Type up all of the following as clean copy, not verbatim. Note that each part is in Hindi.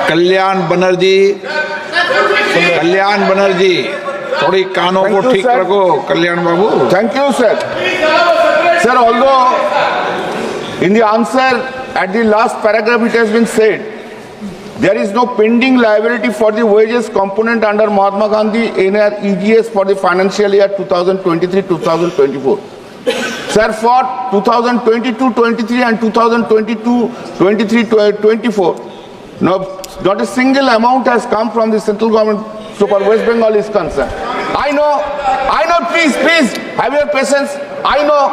कल्याण बनर्जी थोड़ी कानों को ठीक रखो कल्याण बाबू। Thank you, sir. Sir, although in the answer at the last paragraph it has been said there is no pending liability for the wages component under Mahatma Gandhi NREGS for the financial year 2023-2024. Sir, for 2022-23 and 2022-23-24, not a single amount has come from the central government so far West Bengal is concerned. I know, please, have your patience. I know,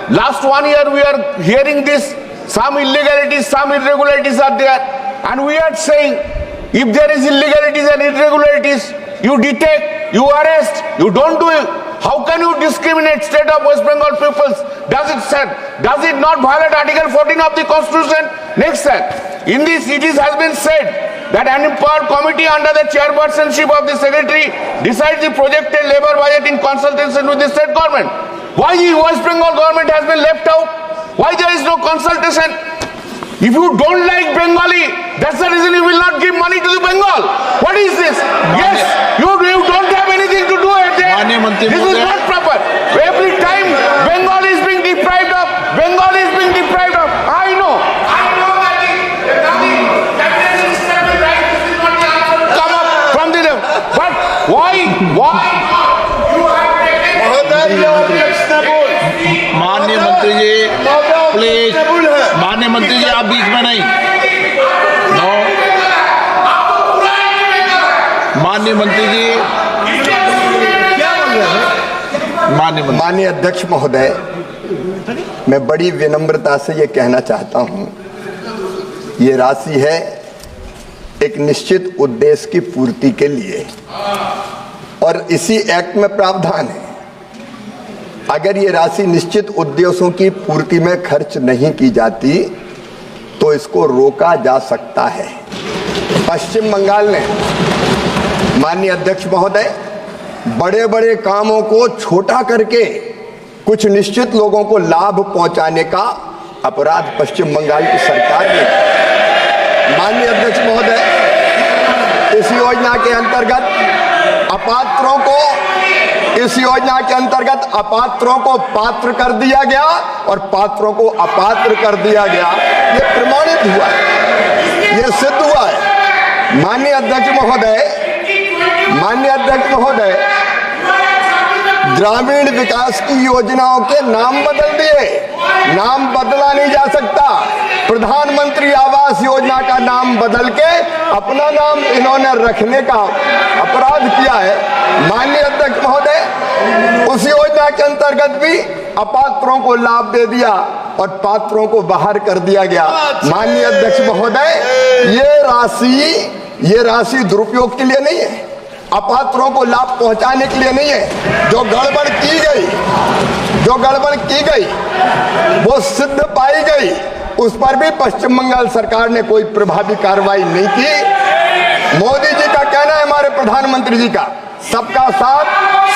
last 1 year we are hearing this, some illegalities, some irregularities are there, and we are saying, if there is illegalities and irregularities, you detect, you arrest, you don't do it. How can you discriminate state of West Bengal peoples? Does it not violate Article 14 of the Constitution? Next, sir, in this it has been said that an empowered committee under the chairpersonship of the secretary decides the projected labor budget in consultation with the state government. Why the West Bengal government has been left out? Why there is no consultation? If you don't like Bengali, that's the reason you will not give money to the Bengal. What is this? Yes, you don't have anything to do with it. This is not proper. Every time Bengal is being deprived of, I know that come up from the level. But why? माननीय मंत्री जी प्लीज, माननीय मंत्री जी आप बीच में नहीं। नो, माननीय मंत्री जी, माननीय अध्यक्ष महोदय, मैं बड़ी विनम्रता से ये कहना चाहता हूं, ये राशि है एक निश्चित उद्देश्य की पूर्ति के लिए और इसी एक्ट में प्रावधान है। अगर ये राशि निश्चित उद्देश्यों की पूर्ति में खर्च नहीं की जाती तो इसको रोका जा सकता है। पश्चिम बंगाल ने, माननीय अध्यक्ष महोदय, बड़े बड़े कामों को छोटा करके कुछ निश्चित लोगों को लाभ पहुंचाने का अपराध पश्चिम बंगाल की सरकार ने। माननीय अध्यक्ष महोदय, इस योजना के अंतर्गत अपात्रों को पात्र कर दिया गया और पात्रों को अपात्र कर दिया गया। ये प्रमाणित हुआ है, ये सिद्ध हुआ है। माननीय अध्यक्ष महोदय, ग्रामीण विकास की योजनाओं के नाम बदल दिए। नाम बदला नहीं जा सकता। प्रधानमंत्री आवास योजना का नाम बदल के अपना नाम इन्होंने रखने का अपराध किया है। माननीय अध्यक्ष महोदय, उस योजना के अंतर्गत भी अपात्रों को लाभ दे दिया और पात्रों को बाहर कर दिया गया। माननीय अध्यक्ष महोदय, ये राशि दुरुपयोग के लिए नहीं है, अपात्रों को लाभ पहुंचाने के लिए नहीं है। जो गड़बड़ की गई वो सिद्ध पाई गई, उस पर भी पश्चिम बंगाल सरकार ने कोई प्रभावी कार्रवाई नहीं की। मोदी जी का कहना है, हमारे प्रधानमंत्री जी का, सबका साथ,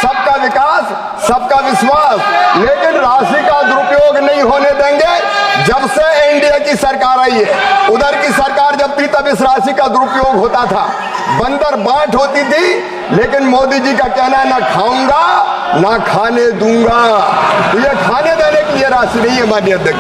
सबका विकास, सबका विश्वास, लेकिन राशि का दुरुपयोग नहीं होने देंगे। जब से एनडीए की सरकार आई है, उधर की सरकार जब थी तब इस राशि का दुरुपयोग होता था, बंदर बांट होती थी। लेकिन मोदी जी का कहना है, ना खाऊंगा ना खाने दूंगा। तो ये खाने देने के लिए राशि नहीं है। माननीय अध्यक्ष।